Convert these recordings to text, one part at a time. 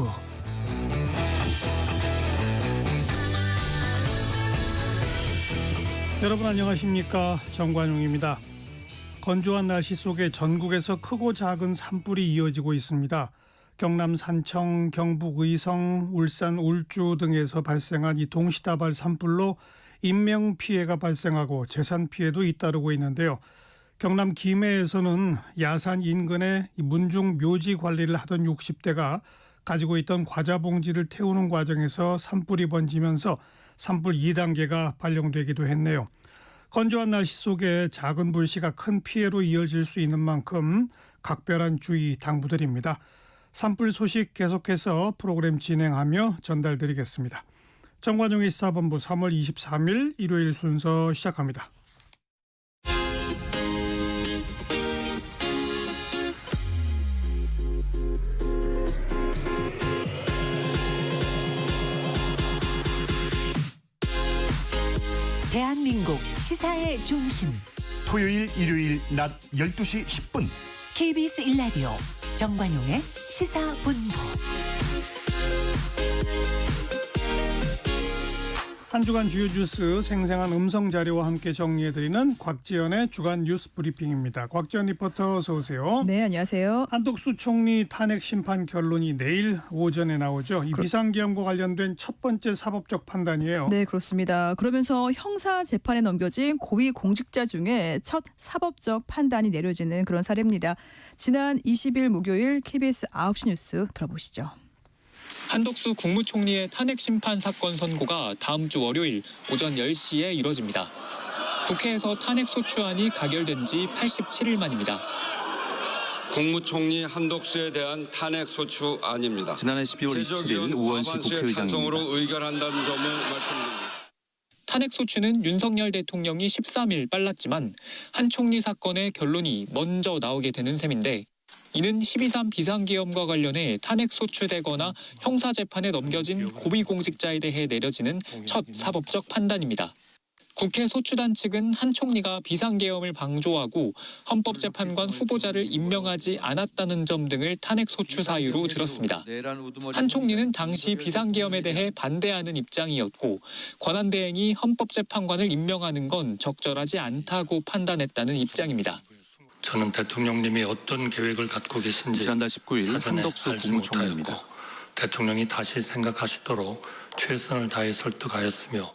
시사본부. 여러분 안녕하십니까? 정관용입니다. 건조한 날씨 속에 전국에서 크고 작은 산불이 이어지고 있습니다. 경남 산청, 경북 의성, 울산 울주 등에서 발생한 이 동시다발 산불로 인명피해가 발생하고 재산 피해도 잇따르고 있는데요. 경남 김해에서는 야산 인근에 문중 묘지 관리를 하던 60대가 가지고 있던 과자 봉지를 태우는 과정에서 산불이 번지면서 산불 2단계가 발령되기도 했네요. 건조한 날씨 속에 작은 불씨가 큰 피해로 이어질 수 있는 만큼 각별한 주의 당부드립니다. 산불 소식 계속해서 프로그램 진행하며 전달드리겠습니다. 정관용의 시사본부 3월 23일 일요일 순서 시작합니다. 대한민국 시사의 중심 토요일 일요일 낮 12시 10분 KBS 1라디오 정관용의 시사본부. 한 주간 주요 뉴스 생생한 음성 자료와 함께 정리해드리는 곽지연의 주간 뉴스 브리핑입니다. 곽지연 리포터 어서 오세요. 네, 안녕하세요. 한덕수 총리 탄핵 심판 결론이 내일 오전에 나오죠. 이 비상계엄과 관련된 첫 번째 사법적 판단이에요. 네, 그렇습니다. 그러면서 형사 재판에 넘겨진 고위 공직자 중에 첫 사법적 판단이 내려지는 그런 사례입니다. 지난 20일 목요일 KBS 9시 뉴스 들어보시죠. 한덕수 국무총리의 탄핵 심판 사건 선고가 다음 주 월요일 오전 10시에 이뤄집니다. 국회에서 탄핵 소추안이 가결된 지 87일 만입니다. 국무총리 한덕수에 대한 탄핵 소추안입니다. 지난해 12월 27일 우원식 국회의장입니다. 찬성으로 의결한다는 점을 말씀드립니다. 탄핵 소추는 윤석열 대통령이 13일 빨랐지만 한 총리 사건의 결론이 먼저 나오게 되는 셈인데 이는 12.3 비상계엄과 관련해 탄핵 소추되거나 형사재판에 넘겨진 고위공직자에 대해 내려지는 첫 사법적 판단입니다. 국회 소추단 측은 한 총리가 비상계엄을 방조하고 헌법재판관 후보자를 임명하지 않았다는 점 등을 탄핵 소추 사유로 들었습니다. 한 총리는 당시 비상계엄에 대해 반대하는 입장이었고 권한대행이 헌법재판관을 임명하는 건 적절하지 않다고 판단했다는 입장입니다. 저는 대통령님이 어떤 계획을 갖고 계신지 지난달 19일 사전에 한덕수 알지 국무총리입니다. 못하였고 대통령이 다시 생각하시도록 최선을 다해 설득하였으며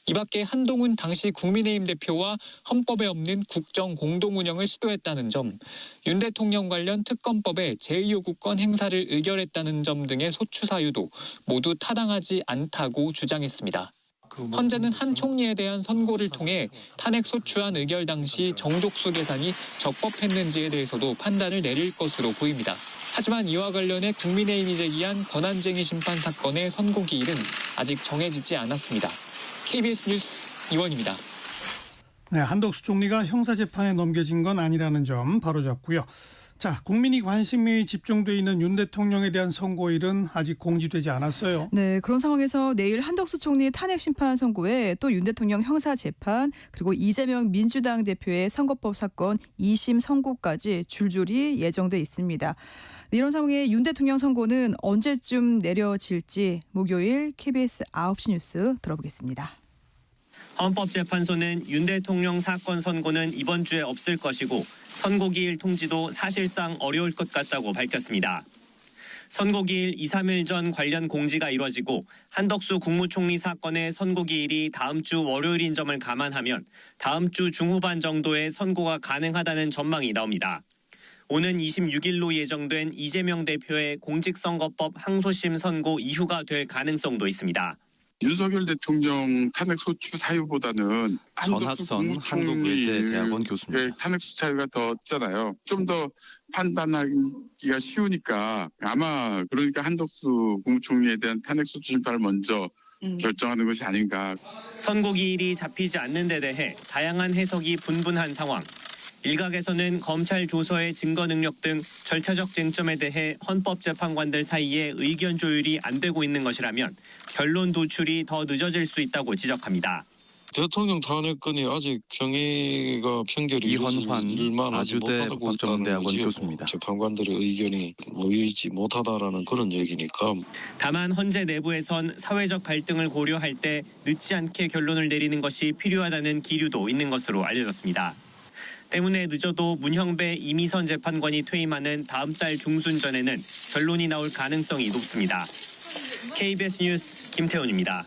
이 밖에 한동훈 당시 국민의힘 대표와 헌법에 없는 국정 공동운영을 시도했다는 점, 윤 대통령 관련 특검법의 제2요구권 행사를 의결했다는 점 등의 소추 사유도 모두 타당하지 않다고 주장했습니다. 헌재는 한 총리에 대한 선고를 통해 탄핵 소추안 의결 당시 정족수 계산이 적법했는지에 대해서도 판단을 내릴 것으로 보입니다. 하지만 이와 관련해 국민의힘이 제기한 권한쟁의 심판 사건의 선고 기일은 아직 정해지지 않았습니다. KBS 뉴스 이원입니다. 네, 한덕수 총리가 형사재판에 넘겨진 건 아니라는 점 바로잡고요. 자, 국민이 관심이 집중돼 있는 윤 대통령에 대한 선고일은 아직 공지되지 않았어요. 네, 그런 상황에서 내일 한덕수 총리 탄핵 심판 선고에 또 윤 대통령 형사 재판 그리고 이재명 민주당 대표의 선거법 사건 2심 선고까지 줄줄이 예정돼 있습니다. 이런 상황에 윤 대통령 선고는 언제쯤 내려질지 목요일 KBS 9시 뉴스 들어보겠습니다. 헌법재판소는 윤 대통령 사건 선고는 이번 주에 없을 것이고 선고기일 통지도 사실상 어려울 것 같다고 밝혔습니다. 선고기일 2, 3일 전 관련 공지가 이뤄지고 한덕수 국무총리 사건의 선고기일이 다음 주 월요일인 점을 감안하면 다음 주 중후반 정도에 선고가 가능하다는 전망이 나옵니다. 오는 26일로 예정된 이재명 대표의 공직선거법 항소심 선고 이후가 될 가능성도 있습니다. 윤석열 대통령 탄핵 소추 사유보다는 전학선 한국외대대학원 교수입니다. 탄핵 소추 사유가 더 있잖아요. 좀 더 판단하기가 쉬우니까 아마 그러니까 한덕수 국무총리에 대한 탄핵 소추 심판을 먼저 결정하는 것이 아닌가. 선고기일이 잡히지 않는 데 대해 다양한 해석이 분분한 상황. 일각에서는 검찰 조서의 증거 능력 등 절차적 쟁점에 대해 헌법재판관들 사이에 의견 조율이 안 되고 있는 것이라면 결론 도출이 더 늦어질 수 있다고 지적합니다. 대통령 탄핵건이 아직 평결이 이헌환 아주대 국정대학원 교수입니다. 재판관들의 의견이 모이지 못하다라는 그런 얘기니까. 다만 헌재 내부에선 사회적 갈등을 고려할 때 늦지 않게 결론을 내리는 것이 필요하다는 기류도 있는 것으로 알려졌습니다. 때문에 늦어도 문형배 이미선 재판관이 퇴임하는 다음 달 중순 전에는 결론이 나올 가능성이 높습니다. KBS 뉴스 김태훈입니다.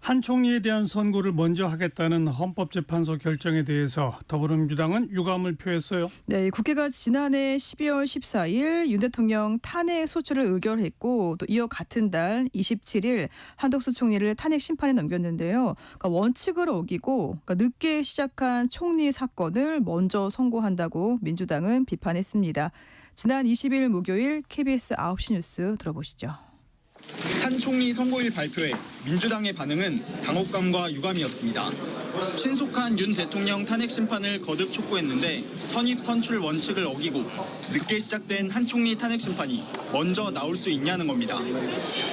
한 총리에 대한 선고를 먼저 하겠다는 헌법재판소 결정에 대해서 더불어민주당은 유감을 표했어요. 네, 국회가 지난해 12월 14일 윤 대통령 탄핵 소추를 의결했고 또 이어 같은 달 27일 한덕수 총리를 탄핵 심판에 넘겼는데요. 그러니까 원칙을 어기고 늦게 시작한 총리 사건을 먼저 선고한다고 민주당은 비판했습니다. 지난 20일 목요일 KBS 9시 뉴스 들어보시죠. 한 총리 선고일 발표에 민주당의 반응은 당혹감과 유감이었습니다. 신속한 윤 대통령 탄핵 심판을 거듭 촉구했는데 선입 선출 원칙을 어기고 늦게 시작된 한 총리 탄핵 심판이 먼저 나올 수 있냐는 겁니다.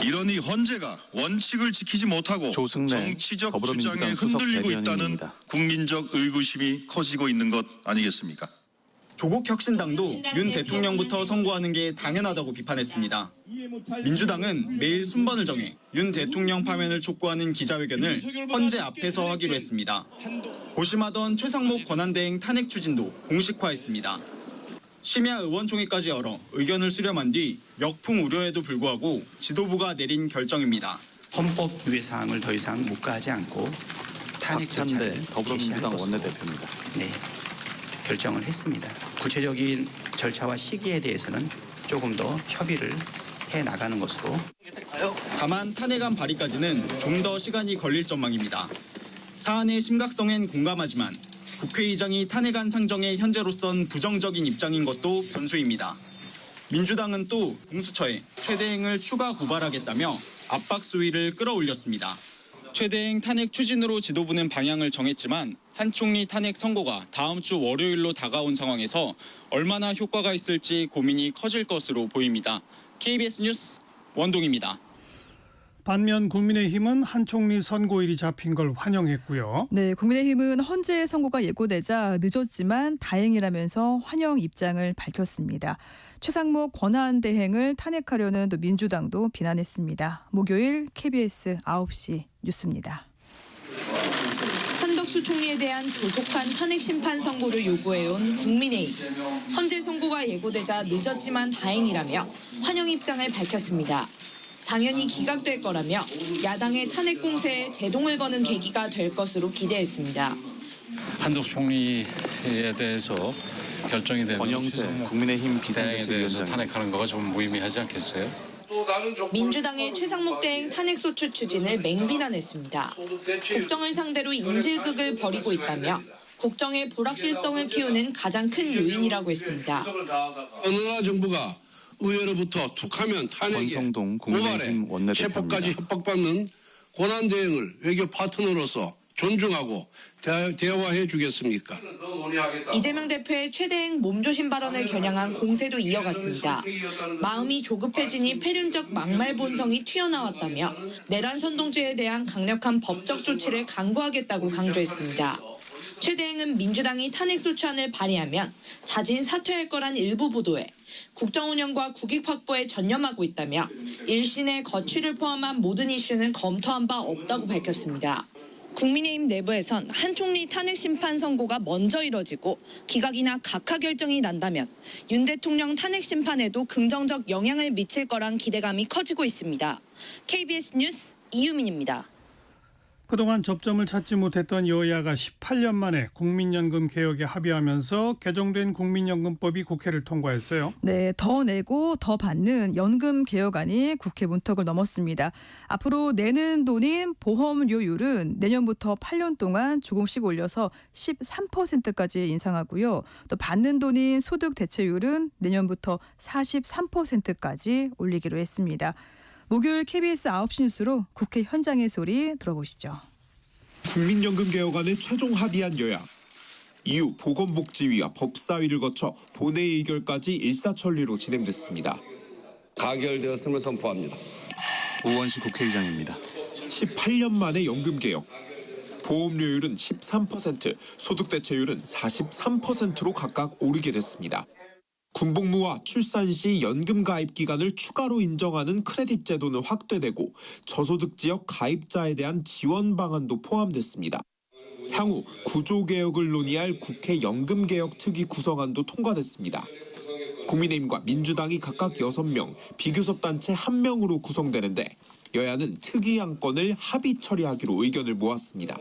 이러니 헌재가 원칙을 지키지 못하고 조승래 정치적 더불어민주당 주장에 수석 흔들리고 있다는 대변인입니다. 국민적 의구심이 커지고 있는 것 아니겠습니까? 조국 혁신당도 윤 대통령부터 선고하는 게 당연하다고 비판했습니다. 민주당은 매일 순번을 정해 윤 대통령 파면을 촉구하는 기자회견을 헌재 앞에서 하기로 했습니다. 고심하던 최상목 권한대행 탄핵 추진도 공식화했습니다. 심야 의원총회까지 열어 의견을 수렴한 뒤 역풍 우려에도 불구하고 지도부가 내린 결정입니다. 헌법 유예 사항을 더 이상 묵과하지 않고 탄핵 절차를 더불어민주당 원내대표입니다. 네, 결정을 했습니다. 구체적인 절차와 시기에 대해서는 조금 더 협의를 해 나가는 것으로. 다만 탄핵안 발의까지는 좀 더 시간이 걸릴 전망입니다. 사안의 심각성엔 공감하지만 국회의장이 탄핵안 상정에 현재로선 부정적인 입장인 것도 변수입니다. 민주당은 또 공수처에 최대행을 추가 고발하겠다며 압박 수위를 끌어올렸습니다. 최대행 탄핵 추진으로 지도부는 방향을 정했지만 한 총리 탄핵 선고가 다음 주 월요일로 다가온 상황에서 얼마나 효과가 있을지 고민이 커질 것으로 보입니다. KBS 뉴스 원동입니다. 반면 국민의힘은 한 총리 선고일이 잡힌 걸 환영했고요. 네, 국민의힘은 헌재 선고가 예고되자 늦었지만 다행이라면서 환영 입장을 밝혔습니다. 최상목 권한대행을 탄핵하려는 또 민주당도 비난했습니다. 목요일 KBS 9시 뉴스입니다. 한덕수 총리에 대한 조속한 탄핵 심판 선고를 요구해온 국민의힘. 헌재 선고가 예고되자 늦었지만 다행이라며 환영 입장을 밝혔습니다. 당연히 기각될 거라며 야당의 탄핵 공세에 제동을 거는 계기가 될 것으로 기대했습니다. 한덕수 총리에 대해서 결정이 되는 권영세 국민의힘 대행에 대해서 비상대책위원장 탄핵하는 거가 좀 무의미하지 않겠어요? 민주당의 최상목 대행 탄핵소추 추진을 맹비난했습니다. 국정을 상대로 인질극을 벌이고 있다며 국정의 불확실성을 키우는 가장 큰 요인이라고 했습니다. 어느 나라 정부가 의회로부터 툭하면 탄핵에 권성동 국민의힘 고발에 체포까지 원내대표입니다. 협박받는 권한대행을 외교 파트너로서 존중하고 대화해 주겠습니까? 이재명 대표의 최대행 몸조심 발언을 겨냥한 공세도 이어갔습니다. 마음이 조급해지니 폐륜적 막말 본성이 튀어나왔다며 내란 선동죄에 대한 강력한 법적 조치를 강구하겠다고 강조했습니다. 최대행은 민주당이 탄핵소추안을 발의하면 자진 사퇴할 거란 일부 보도에 국정운영과 국익 확보에 전념하고 있다며 1신의 거취를 포함한 모든 이슈는 검토한 바 없다고 밝혔습니다. 국민의힘 내부에선 한 총리 탄핵 심판 선고가 먼저 이뤄지고 기각이나 각하 결정이 난다면 윤 대통령 탄핵 심판에도 긍정적 영향을 미칠 거란 기대감이 커지고 있습니다. KBS 뉴스 이유민입니다. 그동안 접점을 찾지 못했던 여야가 18년 만에 국민연금 개혁에 합의하면서 개정된 국민연금법이 국회를 통과했어요. 네, 더 내고 더 받는 연금 개혁안이 국회 문턱을 넘었습니다. 앞으로 내는 돈인 보험료율은 내년부터 8년 동안 조금씩 올려서 13%까지 인상하고요. 또 받는 돈인 소득 대체율은 내년부터 43%까지 올리기로 했습니다. 목요일 KBS 9시 뉴스로 국회 현장의 소리 들어보시죠. 국민연금 개혁안에 최종 합의한 여야. 이후 보건복지위와 법사위를 거쳐 본회의 의결까지 일사천리로 진행됐습니다. 가결되었음을 선포합니다. 우원식 국회의장입니다. 18년 만의 연금 개혁. 보험료율은 13%, 소득대체율은 43%로 각각 오르게 됐습니다. 군복무와 출산 시 연금 가입 기간을 추가로 인정하는 크레딧 제도는 확대되고 저소득 지역 가입자에 대한 지원 방안도 포함됐습니다. 향후 구조개혁을 논의할 국회 연금개혁 특위 구성안도 통과됐습니다. 국민의힘과 민주당이 각각 6명, 비교섭단체 1명으로 구성되는데 여야는 특위 안건을 합의 처리하기로 의견을 모았습니다.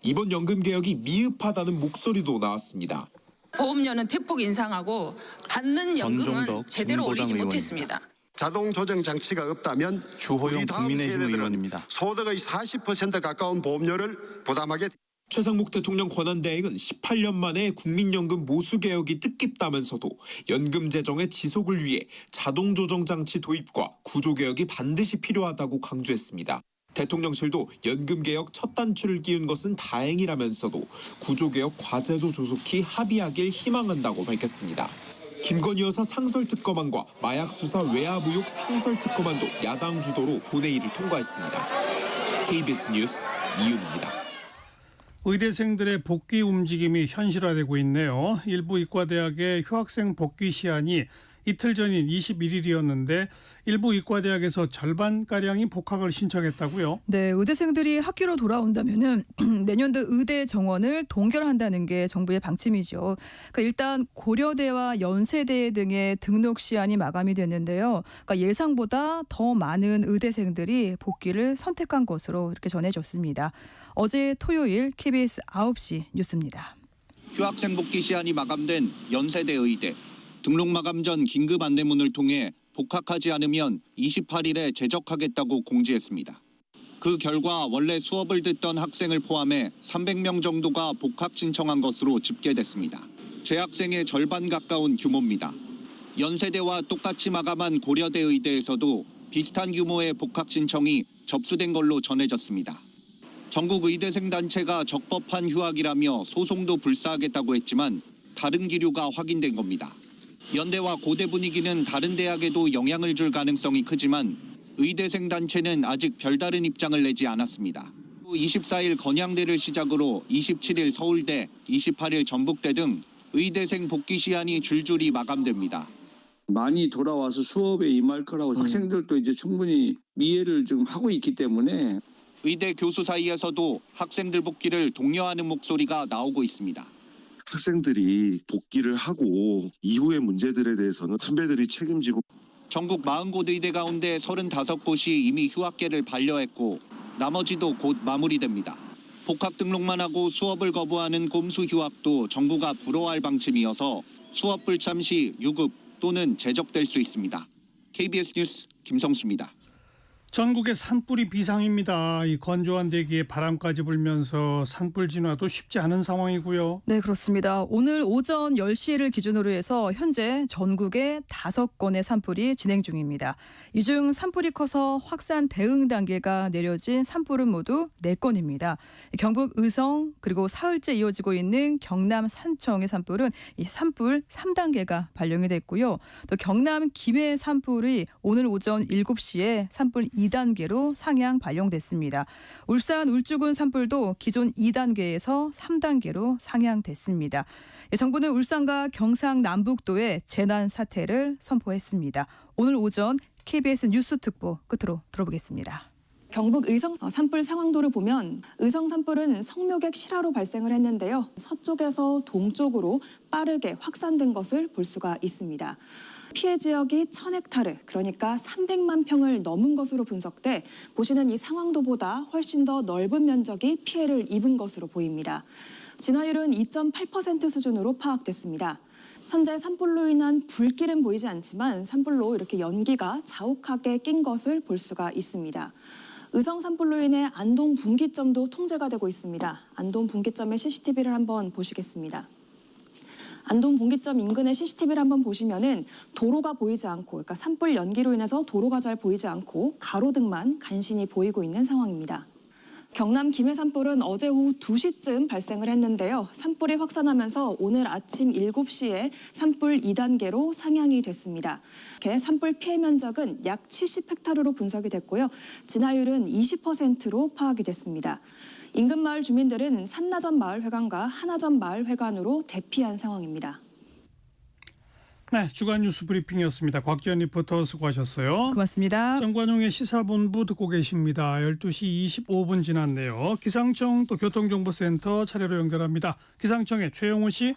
이번 연금개혁이 미흡하다는 목소리도 나왔습니다. 보험료는 대폭 인상하고 받는 연금은 제대로 올리지 못했습니다. 자동 조정 장치가 없다면 주호영 우리 다음 국민의힘 세대들은 의원입니다. 소득의 40% 가까운 보험료를 부담하게 최상목 대통령 권한대행은 18년 만에 국민연금 모수개혁이 뜻깊다면서도 연금 재정의 지속을 위해 자동조정장치 도입과 구조개혁이 반드시 필요하다고 강조했습니다. 대통령실도 연금개혁 첫 단추를 끼운 것은 다행이라면서도 구조개혁 과제도 조속히 합의하길 희망한다고 밝혔습니다. 김건희 여사 상설특검안과 마약수사 외압의혹 상설특검안도 야당 주도로 본회의를 통과했습니다. KBS 뉴스 이윤입니다. 의대생들의 복귀 움직임이 현실화되고 있네요. 일부 의과대학의 휴학생 복귀 시한이 이틀 전인 21일이었는데 일부 의과대학에서 절반가량이 복학을 신청했다고요? 네, 의대생들이 학교로 돌아온다면은 내년도 의대 정원을 동결한다는 게 정부의 방침이죠. 그러니까 일단 고려대와 연세대 등의 등록 시한이 마감이 됐는데요. 그러니까 예상보다 더 많은 의대생들이 복귀를 선택한 것으로 이렇게 전해졌습니다. 어제 토요일 KBS 9시 뉴스입니다. 휴학생 복귀 시한이 마감된 연세대 의대. 등록 마감 전 긴급 안내문을 통해 복학하지 않으면 28일에 재적하겠다고 공지했습니다. 그 결과 원래 수업을 듣던 학생을 포함해 300명 정도가 복학 신청한 것으로 집계됐습니다. 재학생의 절반 가까운 규모입니다. 연세대와 똑같이 마감한 고려대 의대에서도 비슷한 규모의 복학 신청이 접수된 걸로 전해졌습니다. 전국 의대생 단체가 적법한 휴학이라며 소송도 불사하겠다고 했지만 다른 기류가 확인된 겁니다. 연대와 고대 분위기는 다른 대학에도 영향을 줄 가능성이 크지만 의대생 단체는 아직 별다른 입장을 내지 않았습니다. 24일 건양대를 시작으로 27일 서울대, 28일 전북대 등 의대생 복귀 시한이 줄줄이 마감됩니다. 많이 돌아와서 수업에 임할 거라고 학생들도 이제 충분히 이해를 좀 하고 있기 때문에 의대 교수 사이에서도 학생들 복귀를 독려하는 목소리가 나오고 있습니다. 학생들이 복귀를 하고 이후의 문제들에 대해서는 선배들이 책임지고 전국 40곳 의대 가운데 35곳이 이미 휴학계를 반려했고 나머지도 곧 마무리됩니다. 복학 등록만 하고 수업을 거부하는 꼼수 휴학도 정부가 불허할 방침이어서 수업 불참 시 유급 또는 제적될 수 있습니다. KBS 뉴스 김성수입니다. 전국의 산불이 비상입니다. 이 건조한 대기에 바람까지 불면서 산불 진화도 쉽지 않은 상황이고요. 네, 그렇습니다. 오늘 오전 10시를 기준으로 해서 현재 전국에 5건의 산불이 진행 중입니다. 이 중 산불이 커서 확산 대응 단계가 내려진 산불은 모두 4건입니다. 경북 의성 그리고 사흘째 이어지고 있는 경남 산청의 산불은 이 산불 3단계가 발령이 됐고요. 또 경남 김해 산불이 오늘 오전 7시에 산불 2단계로 상향 발령됐습니다. 울산 울주군 산불도 기존 2단계에서 3단계로 상향됐습니다. 정부는 울산과 경상남북도에 재난 사태를 선포했습니다. 오늘 오전 KBS 뉴스 특보 끝으로 들어보겠습니다. 경북 의성 산불 상황도를 보면 의성 산불은 성묘객 실화로 발생을 했는데요. 서쪽에서 동쪽으로 빠르게 확산된 것을 볼 수가 있습니다. 피해 지역이 1000헥타르, 그러니까 300만 평을 넘은 것으로 분석돼 보시는 이 상황도보다 훨씬 더 넓은 면적이 피해를 입은 것으로 보입니다. 진화율은 2.8% 수준으로 파악됐습니다. 현재 산불로 인한 불길은 보이지 않지만 산불로 이렇게 연기가 자욱하게 낀 것을 볼 수가 있습니다. 의성 산불로 인해 안동 분기점도 통제가 되고 있습니다. 안동 분기점의 CCTV를 한번 보시겠습니다. 안동 분기점 인근의 CCTV를 한번 보시면은 도로가 보이지 않고, 그러니까 산불 연기로 인해서 도로가 잘 보이지 않고 가로등만 간신히 보이고 있는 상황입니다. 경남 김해 산불은 어제 오후 2시쯤 발생을 했는데요. 산불이 확산하면서 오늘 아침 7시에 산불 2단계로 상향이 됐습니다. 산불 피해 면적은 약 70헥타르로 분석이 됐고요. 진화율은 20%로 파악이 됐습니다. 인근 마을 주민들은 산나전 마을회관과 하나전 마을회관으로 대피한 상황입니다. 네, 주간 뉴스 브리핑이었습니다. 곽지연 리포터 수고하셨어요. 고맙습니다. 정관용의 시사본부 듣고 계십니다. 12시 25분 지났네요. 기상청 또 교통정보센터 차례로 연결합니다. 기상청의 최영호 씨.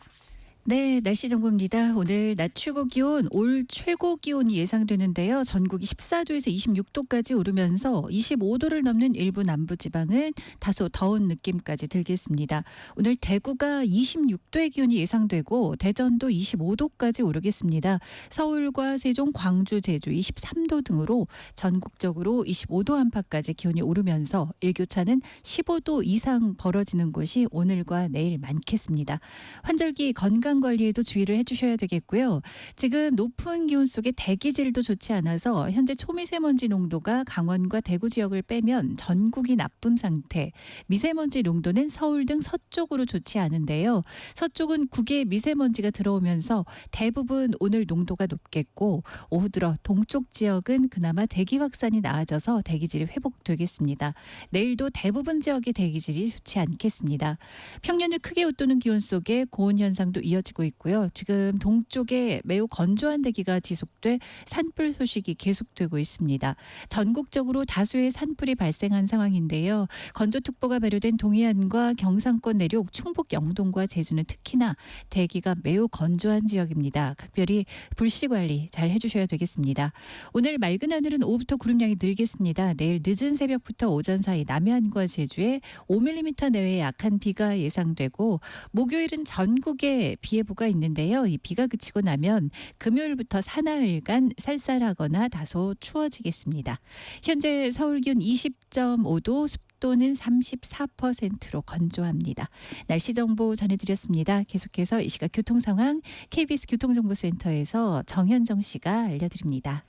네, 날씨 정보입니다. 오늘 낮 최고 기온, 올 최고 기온이 예상되는데요. 전국이 14도에서 26도까지 오르면서 25도를 넘는 일부 남부 지방은 다소 더운 느낌까지 들겠습니다. 오늘 대구가 26도의 기온이 예상되고 대전도 25도까지 오르겠습니다. 서울과 세종, 광주, 제주 23도 등으로 전국적으로 25도 안팎까지 기온이 오르면서 일교차는 15도 이상 벌어지는 곳이 오늘과 내일 많겠습니다. 환절기 건강 관리에도 주의를 해주셔야 되겠고요. 지금 높은 기온 속에 대기질도 좋지 않아서 현재 초미세먼지 농도가 강원과 대구 지역을 빼면 전국이 나쁨 상태. 미세먼지 농도는 서울 등 서쪽으로 좋지 않은데요. 서쪽은 국외 미세먼지가 들어오면서 대부분 오늘 농도가 높겠고 오후 들어 동쪽 지역은 그나마 대기 확산이 나아져서 대기질이 회복되겠습니다. 내일도 대부분 지역의 대기질이 좋지 않겠습니다. 평년을 크게 웃도는 기온 속에 고온 현상도 이어지고 있고요. 지금 동쪽에 매우 건조한 대기가 지속돼 산불 소식이 계속되고 있습니다. 전국적으로 다수의 산불이 발생한 상황인데요. 건조특보가 발효된 동해안과 경상권 내륙, 충북 영동과 제주는 특히나 대기가 매우 건조한 지역입니다. 각별히 불씨 관리 잘 해주셔야 되겠습니다. 오늘 맑은 하늘은 오후부터 구름량이 늘겠습니다. 내일 늦은 새벽부터 오전 사이 남해안과 제주에 5mm 내외의 약한 비가 예상되고 목요일은 전국에 비 예보가 있는데요. 이 비가 그치고 나면 금요일부터 사나흘간 쌀쌀하거나 다소 추워지겠습니다. 현재 서울 기온 20.5도, 습도는 34%로 건조합니다. 날씨 정보 전해드렸습니다. 계속해서 이 시각 교통 상황 KBS 교통정보센터에서 정현정 씨가 알려드립니다.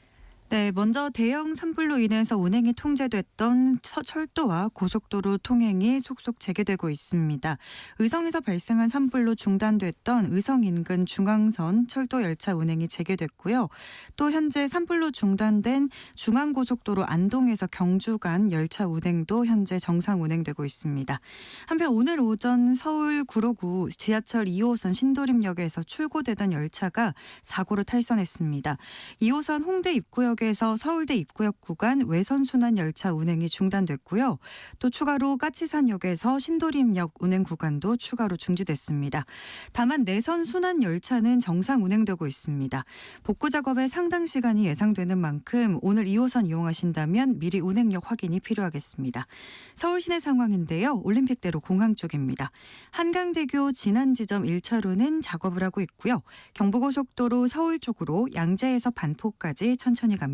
네, 먼저 대형 산불로 인해서 운행이 통제됐던 철도와 고속도로 통행이 속속 재개되고 있습니다. 의성에서 발생한 산불로 중단됐던 의성 인근 중앙선 철도 열차 운행이 재개됐고요. 또 현재 산불로 중단된 중앙고속도로 안동에서 경주 간 열차 운행도 현재 정상 운행되고 있습니다. 한편 오늘 오전 서울 구로구 지하철 2호선 신도림역에서 출고되던 열차가 사고로 탈선했습니다. 2호선 홍대 입구역 에서 서울대 입구역 구간 외선 순환 열차 운행이 중단됐고요. 또 추가로 까치산역에서 신도림역 운행 구간도 추가로 중지됐습니다. 다만 내선 순환 열차는 정상 운행되고 있습니다. 복구 작업에 상당 시간이 예상되는 만큼 오늘 2호선 이용하신다면 미리 운행력 확인이 필요하겠습니다. 서울 시내 상황인데요. 올림픽대로 공항 쪽입니다. 한강대교 진안 지점 1차로는 작업을 하고 있고요. 경부고속도로 서울 쪽으로 양재에서 반포까지 천천히 갑니다.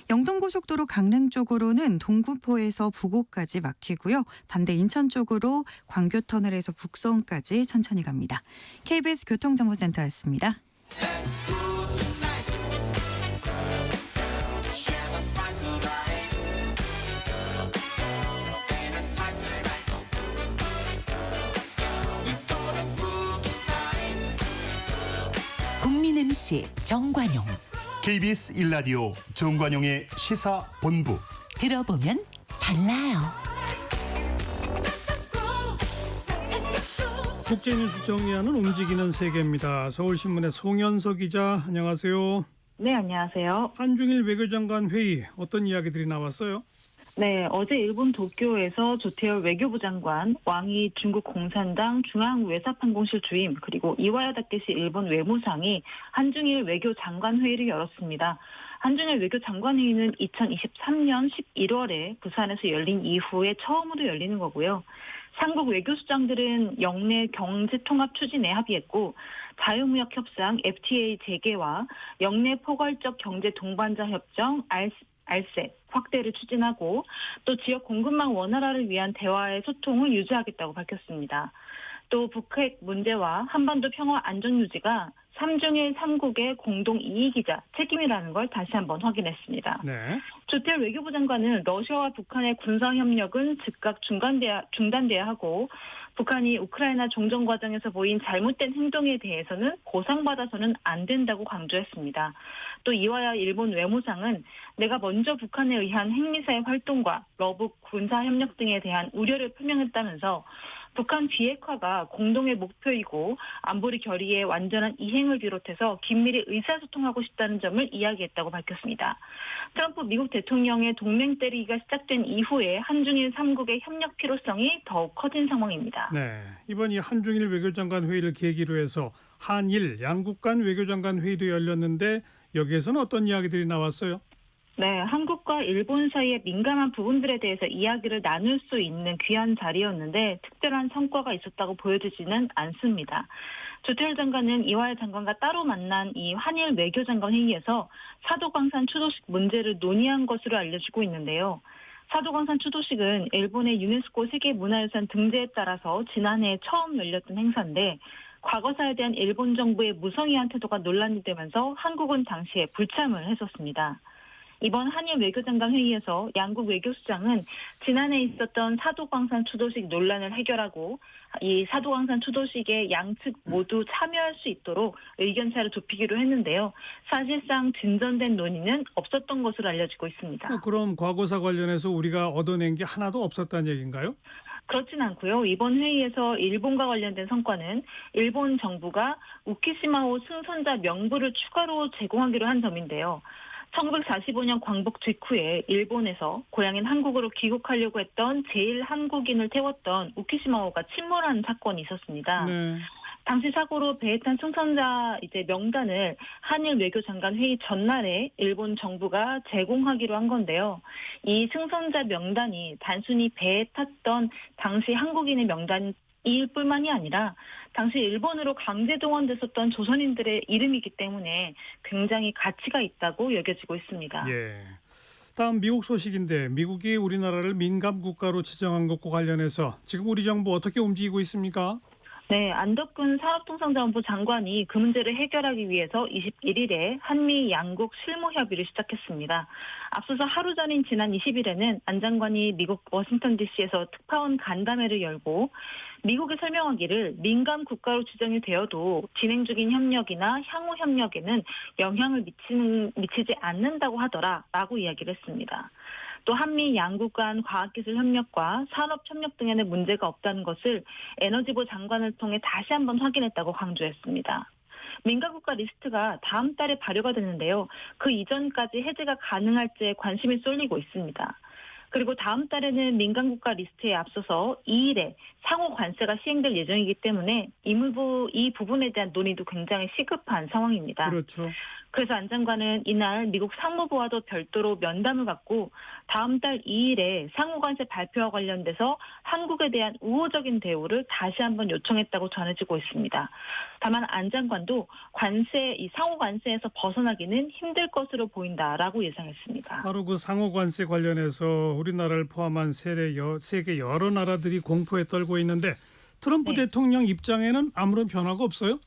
영동고속도로 강릉 쪽으로는 동구포에서 부곡까지 막히고요. 반대 인천 쪽으로 광교터널에서 북서원까지 천천히 갑니다. KBS 교통정보센터였습니다. 국민 MC 정관용. KBS 1라디오 정관용의 시사본부. 들어보면 달라요. 국제뉴스 정리하는 움직이는 세계입니다. 서울신문의 송현서 기자, 안녕하세요. 네, 안녕하세요. 한중일 외교장관 회의 어떤 이야기들이 나왔어요? 네, 어제 일본 도쿄에서 조태열 외교부 장관, 왕이 중국 공산당 중앙외사판공실 주임, 그리고 이와야 다케시 일본 외무상이 한중일 외교장관 회의를 열었습니다. 한중일 외교장관회의는 2023년 11월에 부산에서 열린 이후에 처음으로 열리는 거고요. 삼국 외교수장들은 영내 경제통합 추진에 합의했고 자유무역 협상 FTA 재개와 영내 포괄적 경제 동반자 협정 RCEP 확대를 추진하고 또 지역 공급망 원활화를 위한 대화의 소통을 유지하겠다고 밝혔습니다. 또 북핵 문제와 한반도 평화 안전 유지가 삼중일 3국의 공동 이익이자 책임이라는 걸 다시 한번 확인했습니다. 네. 조태열 외교부 장관은 러시아와 북한의 군사 협력은 즉각 중단돼야 하고 북한이 우크라이나 종전 과정에서 보인 잘못된 행동에 대해서는 보상받아서는 안 된다고 강조했습니다. 또 이와야 일본 외무상은 내가 먼저 북한에 의한 핵미사일 활동과 러북 군사 협력 등에 대한 우려를 표명했다면서 북한 비핵화가 공동의 목표이고 안보리 결의의 완전한 이행을 비롯해서 긴밀히 의사소통하고 싶다는 점을 이야기했다고 밝혔습니다. 트럼프 미국 대통령의 동맹 때리기가 시작된 이후에 한중일 3국의 협력 필요성이 더욱 커진 상황입니다. 네. 이번 이 한중일 외교장관 회의를 계기로 해서 한일 양국 간 외교장관 회의도 열렸는데 여기에서는 어떤 이야기들이 나왔어요? 네, 한국과 일본 사이의 민감한 부분들에 대해서 이야기를 나눌 수 있는 귀한 자리였는데 특별한 성과가 있었다고 보여지지는 않습니다. 조태열 장관은 이화여 장관과 따로 만난 이 한일 외교장관 회의에서 사도광산 추도식 문제를 논의한 것으로 알려지고 있는데요. 사도광산 추도식은 일본의 유네스코 세계문화유산 등재에 따라서 지난해 처음 열렸던 행사인데 과거사에 대한 일본 정부의 무성의한 태도가 논란이 되면서 한국은 당시에 불참을 했었습니다. 이번 한일 외교장관 회의에서 양국 외교수장은 지난해 있었던 사도광산 추도식 논란을 해결하고 이 사도광산 추도식에 양측 모두 참여할 수 있도록 의견차를 좁히기로 했는데요. 사실상 진전된 논의는 없었던 것으로 알려지고 있습니다. 그럼 과거사 관련해서 우리가 얻어낸 게 하나도 없었다는 얘기인가요? 그렇진 않고요. 이번 회의에서 일본과 관련된 성과는 일본 정부가 우키시마호 승선자 명부를 추가로 제공하기로 한 점인데요. 1945년 광복 직후에 일본에서 고향인 한국으로 귀국하려고 했던 제1한국인을 태웠던 우키시마호가 침몰한 사건이 있었습니다. 네. 당시 사고로 배에 탄 승선자 명단을 한일 외교장관 회의 전날에 일본 정부가 제공하기로 한 건데요. 이 승선자 명단이 단순히 배에 탔던 당시 한국인의 명단일 뿐만이 아니라 당시 일본으로 강제 동원됐었던 조선인들의 이름이기 때문에 굉장히 가치가 있다고 여겨지고 있습니다. 예. 다음 미국 소식인데 미국이 우리나라를 민감 국가로 지정한 것과 관련해서 지금 우리 정부 어떻게 움직이고 있습니까? 네, 안덕근 산업통상자원부 장관이 그 문제를 해결하기 위해서 21일에 한미 양국 실무 협의를 시작했습니다. 앞서서 하루 전인 지난 20일에는 안 장관이 미국 워싱턴 DC에서 특파원 간담회를 열고 미국이 설명하기를 민감 국가로 지정이 되어도 진행 중인 협력이나 향후 협력에는 영향을 미치지 않는다고 하더라라고 이야기를 했습니다. 또 한미 양국 간 과학기술 협력과 산업 협력 등에는 문제가 없다는 것을 에너지부 장관을 통해 다시 한번 확인했다고 강조했습니다. 민감국가 리스트가 다음 달에 발효가 되는데요. 그 이전까지 해제가 가능할지에 관심이 쏠리고 있습니다. 그리고 다음 달에는 민감국가 리스트에 앞서서 2일에 상호 관세가 시행될 예정이기 때문에 이 부분에 대한 논의도 굉장히 시급한 상황입니다. 그렇죠. 그래서 안 장관은 이날 미국 상무부와도 별도로 면담을 갖고 다음 달 2일에 상호관세 발표와 관련돼서 한국에 대한 우호적인 대우를 다시 한번 요청했다고 전해지고 있습니다. 다만 안 장관도 이 상호관세에서 벗어나기는 힘들 것으로 보인다라고 예상했습니다. 바로 그 상호관세 관련해서 우리나라를 포함한 세계 여러 나라들이 공포에 떨고 있는데 트럼프 대통령 입장에는 아무런 변화가 없어요?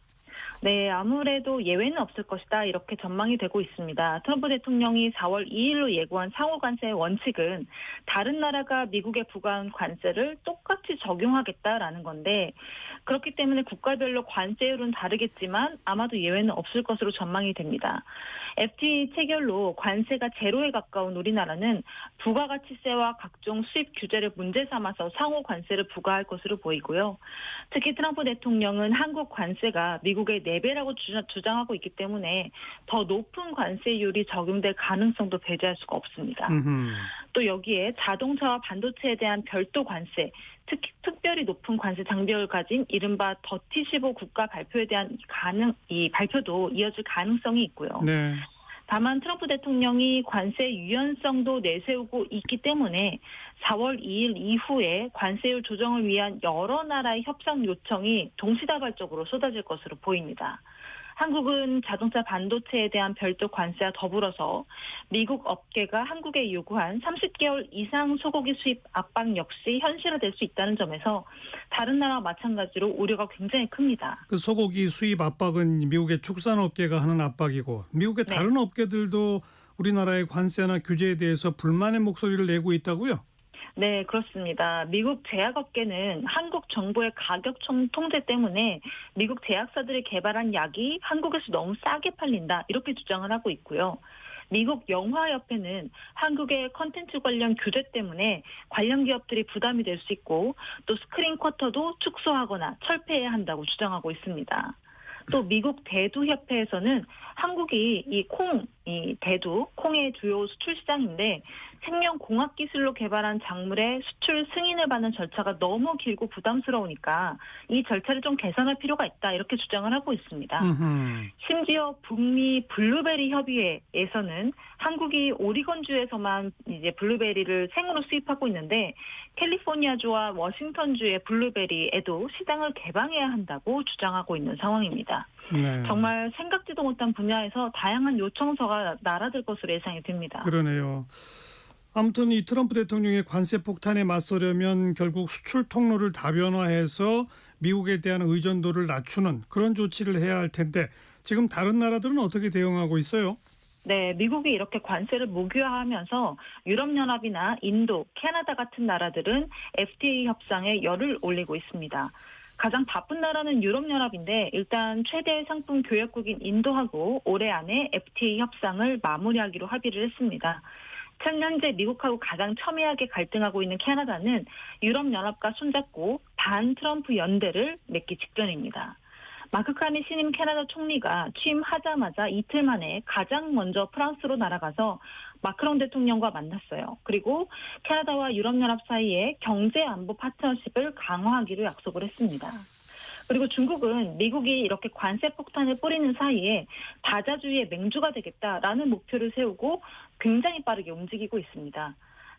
네, 아무래도 예외는 없을 것이다 이렇게 전망이 되고 있습니다. 트럼프 대통령이 4월 2일로 예고한 상호관세의 원칙은 다른 나라가 미국에 부과한 관세를 똑같이 적용하겠다라는 건데 그렇기 때문에 국가별로 관세율은 다르겠지만 아마도 예외는 없을 것으로 전망이 됩니다. FTA 체결로 관세가 제로에 가까운 우리나라는 부가가치세와 각종 수입 규제를 문제 삼아서 상호 관세를 부과할 것으로 보이고요. 특히 트럼프 대통령은 한국 관세가 미국의 4배라고 주장하고 있기 때문에 더 높은 관세율이 적용될 가능성도 배제할 수가 없습니다. 또 여기에 자동차와 반도체에 대한 별도 관세, 특별히 높은 관세 장벽을 가진 이른바 더티 15 국가 발표에 대한 발표도 이어질 가능성이 있고요. 네. 다만 트럼프 대통령이 관세 유연성도 내세우고 있기 때문에 4월 2일 이후에 관세율 조정을 위한 여러 나라의 협상 요청이 동시다발적으로 쏟아질 것으로 보입니다. 한국은 자동차 반도체에 대한 별도 관세와 더불어서 미국 업계가 한국에 요구한 30개월 이상 소고기 수입 압박 역시 현실화될 수 있다는 점에서 다른 나라와 마찬가지로 우려가 굉장히 큽니다. 그 소고기 수입 압박은 미국의 축산업계가 하는 압박이고 미국의 다른 업계들도 우리나라의 관세나 규제에 대해서 불만의 목소리를 내고 있다고요? 네, 그렇습니다. 미국 제약업계는 한국 정부의 가격 통제 때문에 미국 제약사들이 개발한 약이 한국에서 너무 싸게 팔린다 이렇게 주장을 하고 있고요. 미국 영화협회는 한국의 컨텐츠 관련 규제 때문에 관련 기업들이 부담이 될 수 있고 또 스크린 쿼터도 축소하거나 철폐해야 한다고 주장하고 있습니다. 또 미국 대두협회에서는 한국이 이 대두, 콩의 주요 수출 시장인데 생명공학 기술로 개발한 작물의 수출 승인을 받는 절차가 너무 길고 부담스러우니까 이 절차를 좀 개선할 필요가 있다 이렇게 주장을 하고 있습니다. 심지어 북미 블루베리 협의회에서는 한국이 오리건주에서만 이제 블루베리를 생으로 수입하고 있는데 캘리포니아주와 워싱턴주의 블루베리에도 시장을 개방해야 한다고 주장하고 있는 상황입니다. 네. 정말 생각지도 못한 분야에서 다양한 요청서가 날아들 것으로 예상이 됩니다. 그러네요. 아무튼 이 트럼프 대통령의 관세 폭탄에 맞서려면 결국 수출 통로를 다변화해서 미국에 대한 의존도를 낮추는 그런 조치를 해야 할 텐데 지금 다른 나라들은 어떻게 대응하고 있어요? 네, 미국이 이렇게 관세를 무기화하면서 유럽연합이나 인도, 캐나다 같은 나라들은 FTA 협상에 열을 올리고 있습니다. 가장 바쁜 나라는 유럽연합인데 일단 최대 상품 교역국인 인도하고 올해 안에 FTA 협상을 마무리하기로 합의를 했습니다. 현재 미국하고 가장 첨예하게 갈등하고 있는 캐나다는 유럽연합과 손잡고 반 트럼프 연대를 맺기 직전입니다. 마크 카니 신임 캐나다 총리가 취임하자마자 이틀 만에 가장 먼저 프랑스로 날아가서 마크롱 대통령과 만났어요. 그리고 캐나다와 유럽연합 사이에 경제안보 파트너십을 강화하기로 약속을 했습니다. 그리고 중국은 미국이 이렇게 관세 폭탄을 뿌리는 사이에 다자주의의 맹주가 되겠다라는 목표를 세우고 굉장히 빠르게 움직이고 있습니다.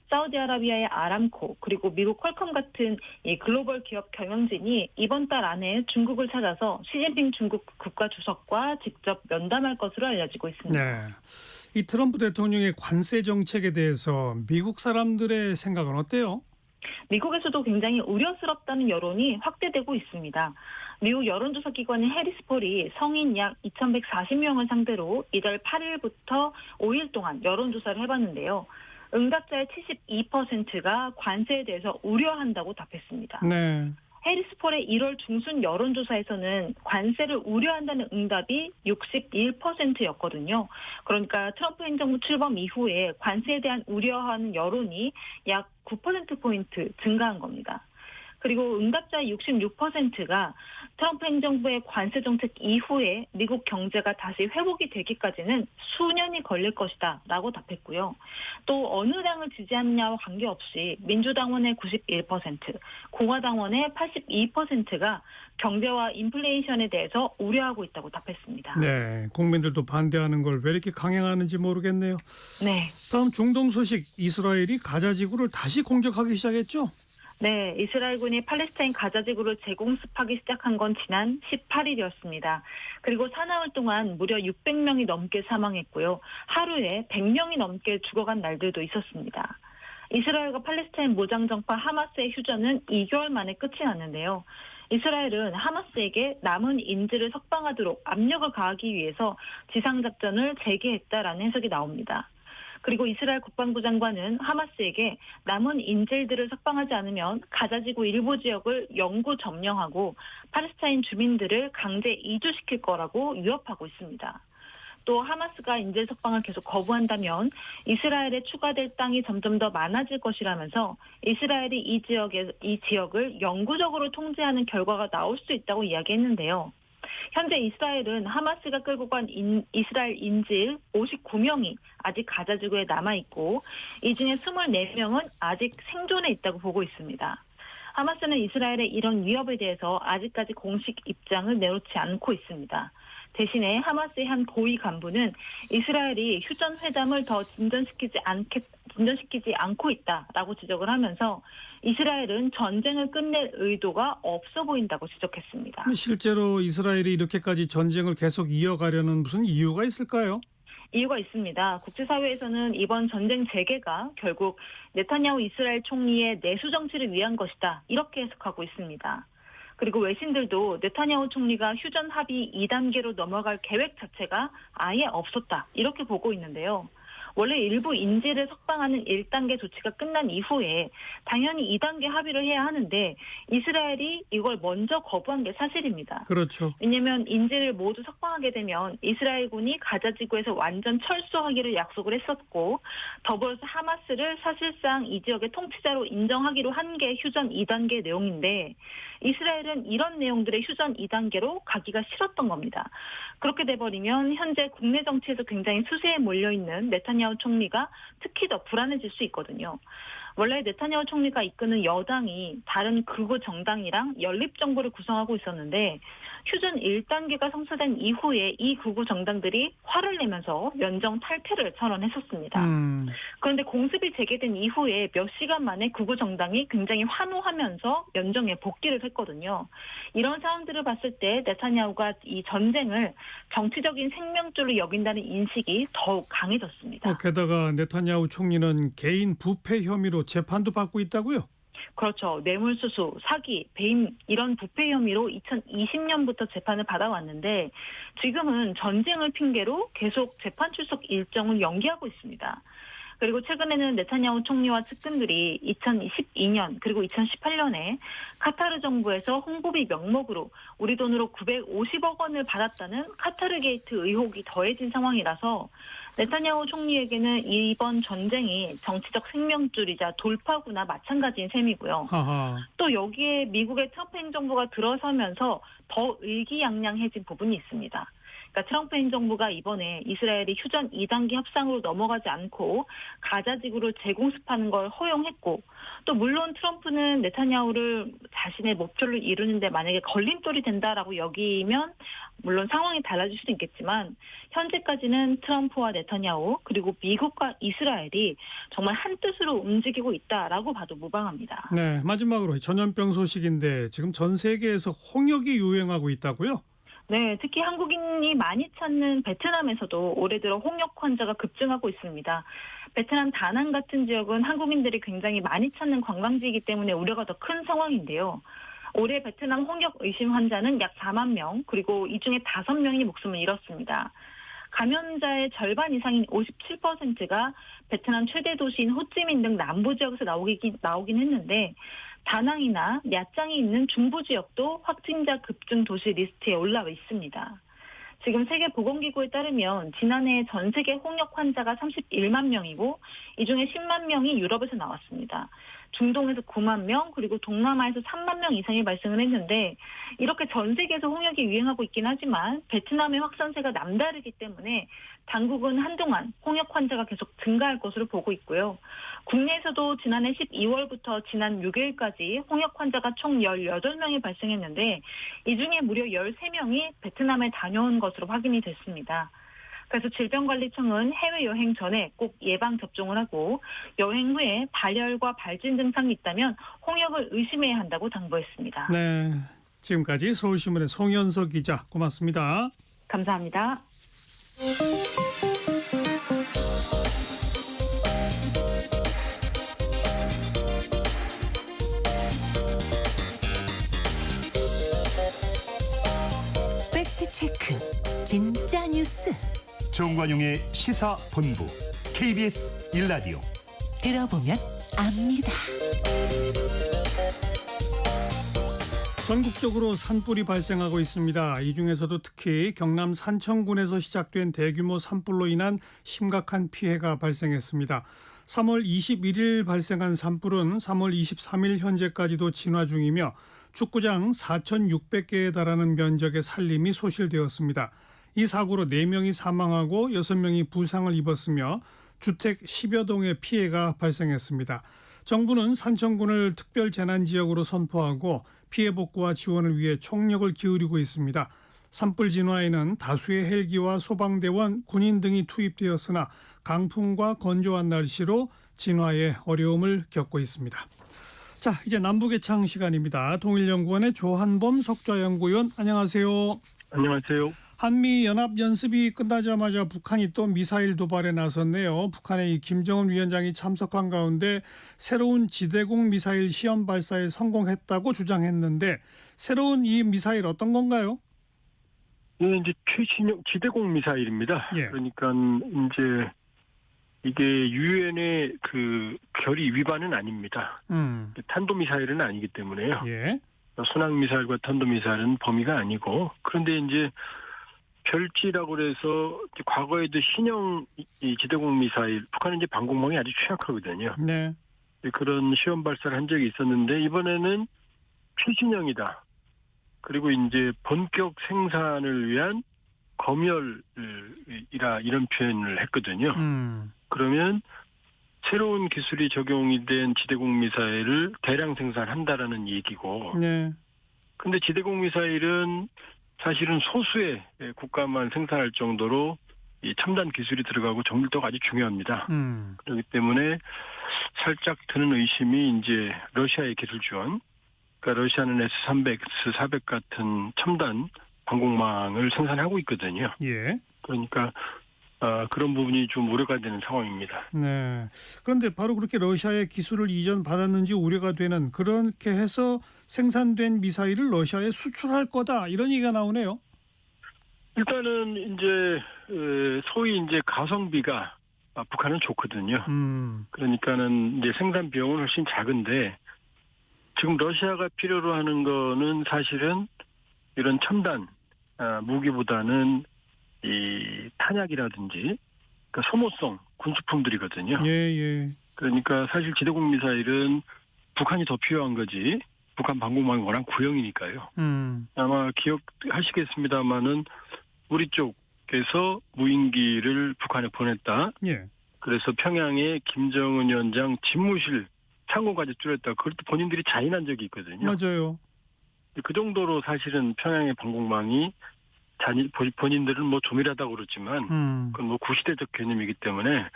사우디아라비아의 아람코 그리고 미국 퀄컴 같은 이 글로벌 기업 경영진이 이번 달 안에 중국을 찾아서 시진핑 중국 국가주석과 직접 면담할 것으로 알려지고 있습니다. 네. 이 트럼프 대통령의 관세 정책에 대해서 미국 사람들의 생각은 어때요? 미국에서도 굉장히 우려스럽다는 여론이 확대되고 있습니다. 미국 여론조사 기관인 해리스폴이 성인 약 2,140명을 상대로 이달 8일부터 5일 동안 여론조사를 해봤는데요. 응답자의 72%가 관세에 대해서 우려한다고 답했습니다. 네. 해리스폴의 1월 중순 여론조사에서는 관세를 우려한다는 응답이 61%였거든요. 그러니까 트럼프 행정부 출범 이후에 관세에 대한 우려하는 여론이 약 9%포인트 증가한 겁니다. 그리고 응답자의 66%가 트럼프 행정부의 관세 정책 이후에 미국 경제가 다시 회복이 되기까지는 수년이 걸릴 것이다 라고 답했고요. 또 어느 당을 지지하느냐와 관계없이 민주당원의 91%, 공화당원의 82%가 경제와 인플레이션에 대해서 우려하고 있다고 답했습니다. 네, 국민들도 반대하는 걸 왜 이렇게 강행하는지 모르겠네요. 네. 다음 중동 소식, 이스라엘이 가자 지구를 다시 공격하기 시작했죠? 네, 이스라엘군이 팔레스타인 가자 지구를 재공습하기 시작한 건 지난 18일이었습니다. 그리고 사나흘 동안 무려 600명이 넘게 사망했고요. 하루에 100명이 넘게 죽어간 날들도 있었습니다. 이스라엘과 팔레스타인 무장정파 하마스의 휴전은 2개월 만에 끝이 났는데요. 이스라엘은 하마스에게 남은 인질을 석방하도록 압력을 가하기 위해서 지상작전을 재개했다라는 해석이 나옵니다. 그리고 이스라엘 국방부 장관은 하마스에게 남은 인질들을 석방하지 않으면 가자지구 일부 지역을 영구 점령하고 팔레스타인 주민들을 강제 이주시킬 거라고 위협하고 있습니다. 또 하마스가 인질 석방을 계속 거부한다면 이스라엘에 추가될 땅이 점점 더 많아질 것이라면서 이스라엘이 이 지역을 영구적으로 통제하는 결과가 나올 수 있다고 이야기했는데요. 현재 이스라엘은 하마스가 끌고 간 이스라엘 인질 59명이 아직 가자지구에 남아있고 이 중에 24명은 아직 생존해 있다고 보고 있습니다. 하마스는 이스라엘의 이런 위협에 대해서 아직까지 공식 입장을 내놓지 않고 있습니다. 대신에 하마스의 한 고위 간부는 이스라엘이 휴전 회담을 더 진전시키지 진전시키지 않고 있다라고 지적을 하면서 이스라엘은 전쟁을 끝낼 의도가 없어 보인다고 지적했습니다. 실제로 이스라엘이 이렇게까지 전쟁을 계속 이어가려는 무슨 이유가 있을까요? 이유가 있습니다. 국제사회에서는 이번 전쟁 재개가 결국 네타냐후 이스라엘 총리의 내수 정치를 위한 것이다, 이렇게 해석하고 있습니다. 그리고 외신들도 네타냐후 총리가 휴전 합의 2단계로 넘어갈 계획 자체가 아예 없었다, 이렇게 보고 있는데요. 원래 일부 인질을 석방하는 1단계 조치가 끝난 이후에 당연히 2단계 합의를 해야 하는데 이스라엘이 이걸 먼저 거부한 게 사실입니다. 그렇죠. 왜냐하면 인질을 모두 석방하게 되면 이스라엘군이 가자 지구에서 완전 철수하기를 약속을 했었고, 더불어서 하마스를 사실상 이 지역의 통치자로 인정하기로 한 게 휴전 2단계 내용인데 이스라엘은 이런 내용들의 휴전 2단계로 가기가 싫었던 겁니다. 그렇게 돼버리면 현재 국내 정치에서 굉장히 수세에 몰려있는 네타냐후 총리가 특히 더 불안해질 수 있거든요. 원래 네타냐후 총리가 이끄는 여당이 다른 극우 정당이랑 연립정부를 구성하고 있었는데 휴전 1단계가 성사된 이후에 이 극우 정당들이 화를 내면서 연정 탈퇴를 선언했었습니다. 그런데 공습이 재개된 이후에 몇 시간 만에 극우 정당이 굉장히 환호하면서 연정에 복귀를 했거든요. 이런 상황들을 봤을 때 네타냐후가 이 전쟁을 정치적인 생명줄로 여긴다는 인식이 더욱 강해졌습니다. 게다가 네타냐후 총리는 개인 부패 혐의로 재판도 받고 있다고요? 그렇죠. 뇌물수수, 사기, 배임 이런 부패 혐의로 2020년부터 재판을 받아왔는데 지금은 전쟁을 핑계로 계속 재판 출석 일정을 연기하고 있습니다. 그리고 최근에는 네타냐후 총리와 측근들이 2012년 그리고 2018년에 카타르 정부에서 홍보비 명목으로 우리 돈으로 950억 원을 받았다는 카타르 게이트 의혹이 더해진 상황이라서 네타냐후 총리에게는 이번 전쟁이 정치적 생명줄이자 돌파구나 마찬가지인 셈이고요. 또 여기에 미국의 트럼프 행정부가 들어서면서 더 의기양양해진 부분이 있습니다. 그러니까 트럼프 행정부가 이번에 이스라엘이 휴전 2단계 협상으로 넘어가지 않고 가자 지구를 재공습하는 걸 허용했고, 또 물론 트럼프는 네타냐후를 자신의 목표를 이루는데 만약에 걸림돌이 된다라고 여기면 물론 상황이 달라질 수도 있겠지만 현재까지는 트럼프와 네타냐후 그리고 미국과 이스라엘이 정말 한 뜻으로 움직이고 있다라고 봐도 무방합니다. 네, 마지막으로 전염병 소식인데 지금 전 세계에서 홍역이 유행하고 있다고요? 네, 특히 한국인이 많이 찾는 베트남에서도 올해 들어 홍역 환자가 급증하고 있습니다. 베트남 다낭 같은 지역은 한국인들이 굉장히 많이 찾는 관광지이기 때문에 우려가 더 큰 상황인데요. 올해 베트남 홍역 의심 환자는 약 4만 명, 그리고 이 중에 5명이 목숨을 잃었습니다. 감염자의 절반 이상인 57%가 베트남 최대 도시인 호찌민 등 남부 지역에서 나오긴 했는데 다낭이나 랴짱이 있는 중부 지역도 확진자 급증 도시 리스트에 올라와 있습니다. 지금 세계보건기구에 따르면 지난해 전 세계 홍역 환자가 31만 명이고 이 중에 10만 명이 유럽에서 나왔습니다. 중동에서 9만 명, 그리고 동남아에서 3만 명 이상이 발생을 했는데 이렇게 전 세계에서 홍역이 유행하고 있긴 하지만 베트남의 확산세가 남다르기 때문에 당국은 한동안 홍역 환자가 계속 증가할 것으로 보고 있고요. 국내에서도 지난해 12월부터 지난 6일까지 홍역 환자가 총 18명이 발생했는데 이 중에 무려 13명이 베트남에 다녀온 것으로 확인이 됐습니다. 그래서 질병관리청은 해외여행 전에 꼭 예방접종을 하고 여행 후에 발열과 발진 증상이 있다면 홍역을 의심해야 한다고 당부했습니다. 네, 지금까지 서울신문의 송현석 기자 고맙습니다. 감사합니다. 팩트체크 진짜 뉴스 정관용의 시사본부 KBS 1라디오 들어보면 압니다. 전국적으로 산불이 발생하고 있습니다. 이 중에서도 특히 경남 산청군에서 시작된 대규모 산불로 인한 심각한 피해가 발생했습니다. 3월 21일 발생한 산불은 3월 23일 현재까지도 진화 중이며 축구장 4,600개에 달하는 면적의 산림이 소실되었습니다. 이 사고로 4명이 사망하고 6명이 부상을 입었으며 주택 10여 동의 피해가 발생했습니다. 정부는 산청군을 특별재난지역으로 선포하고 피해 복구와 지원을 위해 총력을 기울이고 있습니다. 산불 진화에는 다수의 헬기와 소방대원, 군인 등이 투입되었으나 강풍과 건조한 날씨로 진화에 어려움을 겪고 있습니다. 자, 이제 남북예창 시간입니다. 통일연구원의 조한범 석좌연구위원, 안녕하세요. 안녕하세요. 한미 연합 연습이 끝나자마자 북한이 또 미사일 도발에 나섰네요. 북한의 김정은 위원장이 참석한 가운데 새로운 지대공 미사일 시험 발사에 성공했다고 주장했는데 새로운 이 미사일 어떤 건가요? 이제 최신형 지대공 미사일입니다. 예. 그러니까 이제 이게 유엔의 그 결의 위반은 아닙니다. 탄도 미사일은 아니기 때문에요. 예. 순항 미사일과 탄도 미사일은 범위가 아니고, 그런데 이제 별지라고 그래서 과거에도 신형 이 지대공 미사일, 북한은 이제 방공망이 아주 취약하거든요. 네. 그런 시험 발사를 한 적이 있었는데 이번에는 최신형이다. 그리고 이제 본격 생산을 위한 검열이라 이런 표현을 했거든요. 그러면 새로운 기술이 적용이 된 지대공 미사일을 대량 생산한다라는 얘기고. 네. 근데 지대공 미사일은 사실은 소수의 국가만 생산할 정도로 이 첨단 기술이 들어가고 정밀도가 아주 중요합니다. 그렇기 때문에 살짝 드는 의심이 이제 러시아의 기술 지원, 그러니까 러시아는 S-300, S-400 같은 첨단 방공망을 생산하고 있거든요. 예. 그러니까 그런 부분이 좀 우려가 되는 상황입니다. 네. 그런데 바로 그렇게 러시아의 기술을 이전받았는지 우려가 되는, 그렇게 해서 생산된 미사일을 러시아에 수출할 거다, 이런 얘기가 나오네요. 일단은 이제 소위 이제 가성비가 북한은 좋거든요. 그러니까는 이제 생산 비용은 훨씬 작은데 지금 러시아가 필요로 하는 거는 사실은 이런 첨단 무기보다는 이 탄약이라든지 그러니까 소모성 군수품들이거든요. 예. 그러니까 사실 지대공 미사일은 북한이 더 필요한 거지. 북한 방공망이 워낙 구형이니까요. 아마 기억하시겠습니다마는 우리 쪽에서 무인기를 북한에 보냈다. 예. 그래서 평양에 김정은 위원장 집무실 창고까지 뚫었다. 그것도 본인들이 자인한 적이 있거든요. 맞아요. 그 정도로 사실은 평양의 방공망이 본인들은 뭐 조밀하다고 그러지만 그건 뭐 구시대적 개념이기 때문에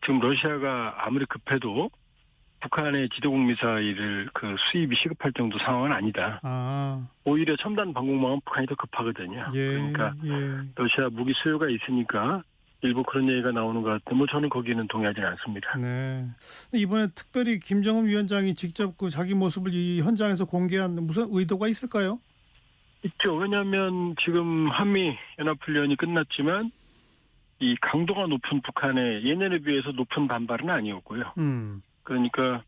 지금 러시아가 아무리 급해도 북한의 지대공 미사일을 그 수입이 시급할 정도 상황은 아니다. 오히려 첨단 방공망은 북한이 더 급하거든요. 그러니까 러시아 무기 수요가 있으니까 일부 그런 얘기가 나오는 것 같은데 뭐 저는 거기는 동의하지는 않습니다. 네. 이번에 특별히 김정은 위원장이 직접 그 자기 모습을 이 현장에서 공개한 무슨 의도가 있을까요? 있죠. 왜냐하면 지금 한미 연합훈련이 끝났지만 이 강도가 높은 북한의 예년에 비해서 높은 반발은 아니었고요. 그러니까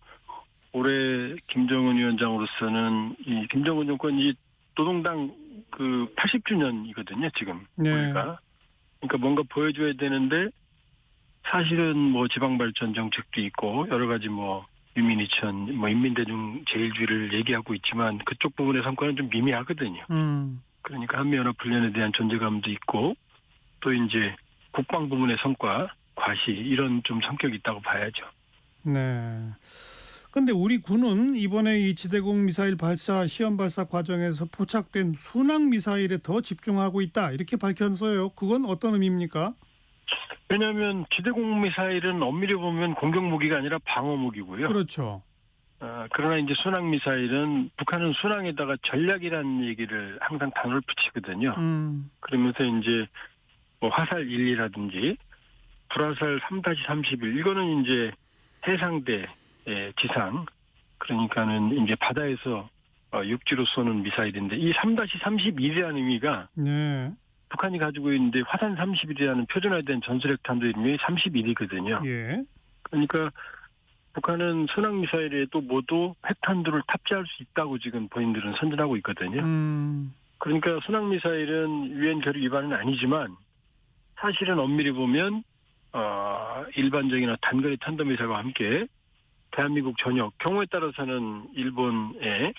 올해 김정은 위원장으로서는 이 김정은 정권이 노동당 그 80주년이거든요. 지금 우리가. 그러니까 뭔가 보여줘야 되는데 사실은 뭐 지방발전 정책도 있고 여러 가지 뭐 유민이천, 뭐 인민대중 제일주의를 얘기하고 있지만 그쪽 부분의 성과는 좀 미미하거든요. 그러니까 한미연합훈련에 대한 존재감도 있고 또 이제 국방 부문의 성과, 과시 이런 좀 성격이 있다고 봐야죠. 네. 근데 우리 군은 이번에 이 지대공 미사일 발사 시험 발사 과정에서 포착된 순항 미사일에 더 집중하고 있다, 이렇게 밝혔어요. 그건 어떤 의미입니까? 왜냐하면 지대공 미사일은 엄밀히 보면 공격 무기가 아니라 방어 무기고요. 그렇죠. 그러나 이제 순항 미사일은 북한은 순항에다가 전략이라는 얘기를 항상 단어를 붙이거든요. 그러면서 이제 뭐 화살 1이라든지 불화살 3-31 이거는 이제 해상대 지상, 그러니까는 이제 바다에서 육지로 쏘는 미사일인데 이 3-31이라는 의미가 북한이 가지고 있는데 화산 31이라는 표준화된 전술핵탄두 이름이 31이거든요. 예. 그러니까 북한은 순항 미사일에도 모두 핵탄두를 탑재할 수 있다고 지금 본인들은 선전하고 있거든요. 그러니까 순항 미사일은 유엔 결의 위반은 아니지만 사실은 엄밀히 보면 일반적인 단거리 탄도미사일과 함께 대한민국 전역, 경우에 따라서는 일본의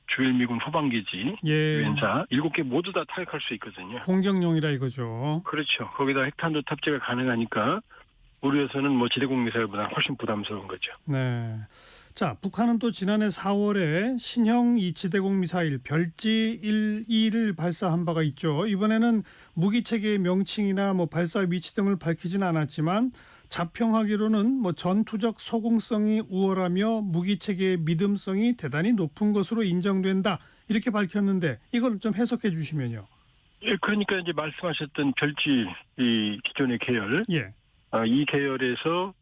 주일미군 후방기지, 유엔사 7개 모두 다 타격할 수 있거든요. 공격용이라 이거죠. 그렇죠. 거기다 핵탄두 탑재가 가능하니까 우리에서는 뭐 지대공 미사일보다 훨씬 부담스러운 거죠. 네. 자, 북한은 또 지난해 4월에 신형 이 지대공 미사일 별지 1, 2를 발사한 바가 있죠. 이번에는 무기 체계의 명칭이나 뭐 발사 위치 등을 밝히진 않았지만 자평하기로는 뭐 전투적 소공성이 우월하며 무기 체계의 믿음성이 대단히 높은 것으로 인정된다 이렇게 밝혔는데 이걸 좀 해석해 주시면요. 예, 그러니까 이제 말씀하셨던 별지 이 기존의 계열, 예. 이 계열에서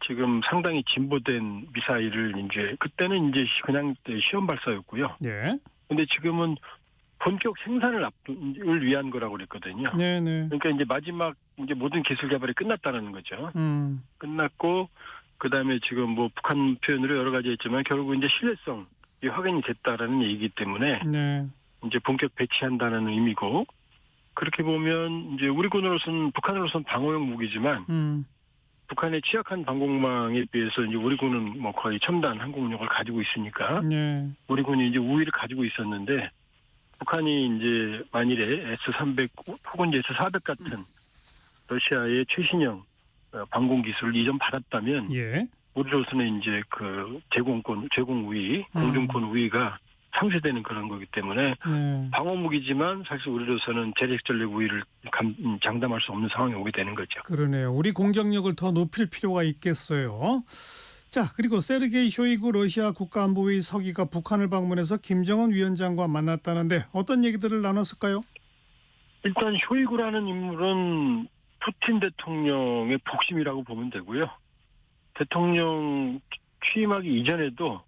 지금 상당히 진보된 미사일을 이제 그때는 이제 그냥 시험 발사였고요. 예. 근데 지금은 본격 생산을 위한 거라고 그랬거든요. 네네. 그러니까 이제 마지막 이제 모든 기술 개발이 끝났다는 거죠. 끝났고 그다음에 지금 뭐 북한 표현으로 여러 가지 했지만 결국 이제 신뢰성이 확인이 됐다라는 얘기이기 때문에 네. 이제 본격 배치한다는 의미고 그렇게 보면 이제 우리 군으로서는 북한으로서는 방어용 무기지만 북한의 취약한 방공망에 비해서 이제 우리 군은 뭐 거의 첨단 항공력을 가지고 있으니까 네. 우리 군이 이제 우위를 가지고 있었는데 북한이 이제 만일에 S-300 혹은 S-400 같은 러시아의 최신형 방공 기술을 이전 받았다면 예. 우리로서는 이제 그 제공 우위, 공중권 우위가 상쇄되는 그런 거기 때문에 네. 방어 무기지만 사실 우리로서는 재래식 전력 우위를 장담할 수 없는 상황이 오게 되는 거죠. 그러네요. 우리 공격력을 더 높일 필요가 있겠어요. 자, 그리고 세르게이 쇼이구 러시아 국가안보회의 서기가 북한을 방문해서 김정은 위원장과 만났다는데 어떤 얘기들을 나눴을까요? 일단 쇼이구라는 인물은 푸틴 대통령의 복심이라고 보면 되고요. 대통령 취임하기 이전에도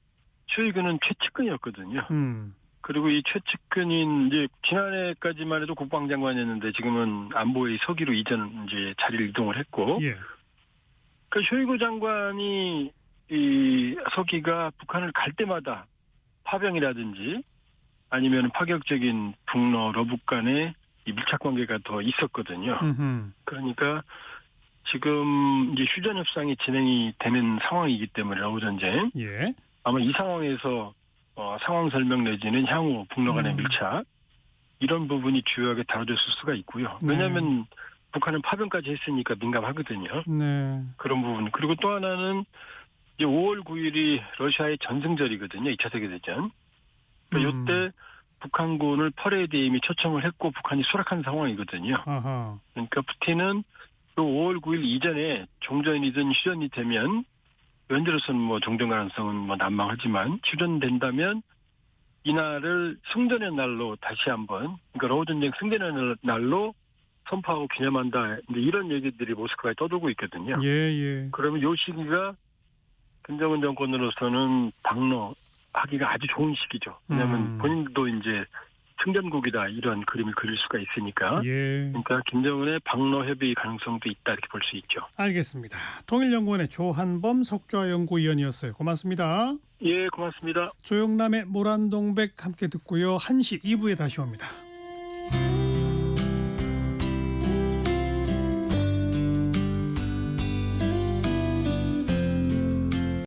쇼이구는 최측근이었거든요. 그리고 이 최측근인 이제 지난해까지만 해도 국방장관이었는데 지금은 안보회의 서기로 이전 이제 자리를 이동을 했고, 예. 그 쇼이구 장관이 이 서기가 북한을 갈 때마다 파병이라든지 아니면 파격적인 북러 러북 간의 이 밀착 관계가 더 있었거든요. 그러니까 지금 이제 휴전 협상이 진행이 되는 상황이기 때문에 러우 전쟁. 예. 아마 이 상황에서 상황 설명 내지는 향후 북러 간의 밀착 이런 부분이 주요하게 다뤄졌을 수가 있고요. 왜냐하면 북한은 파병까지 했으니까 민감하거든요. 네. 그런 부분. 그리고 또 하나는 이제 5월 9일이 러시아의 전승절이거든요. 2차 세계대전. 그러니까 이때 북한군을 퍼레이드에 이미 초청을 했고 북한이 수락한 상황이거든요. 아하. 그러니까 푸틴은 또 5월 9일 이전에 종전이든 휴전이 되면 현재로서는 뭐 종전 가능성은 뭐 난망하지만 휴전된다면 이날을 승전의 날로 다시 한번 그러니까 러우 전쟁 승전의 날로 선포하고 기념한다. 이런 얘기들이 모스크바에 떠돌고 있거든요. 예. 그러면 이 시기가 김정은 정권으로서는 방로하기가 아주 좋은 시기죠. 왜냐하면 본인도 이제 승전국이다 이런 그림을 그릴 수가 있으니까. 예. 그러니까 김정은의 방로 협의 가능성도 있다 이렇게 볼 수 있죠. 알겠습니다. 통일연구원의 조한범 석좌연구위원이었어요. 고맙습니다. 예, 고맙습니다. 조영남의 모란동백 함께 듣고요. 1시 2부에 다시 옵니다.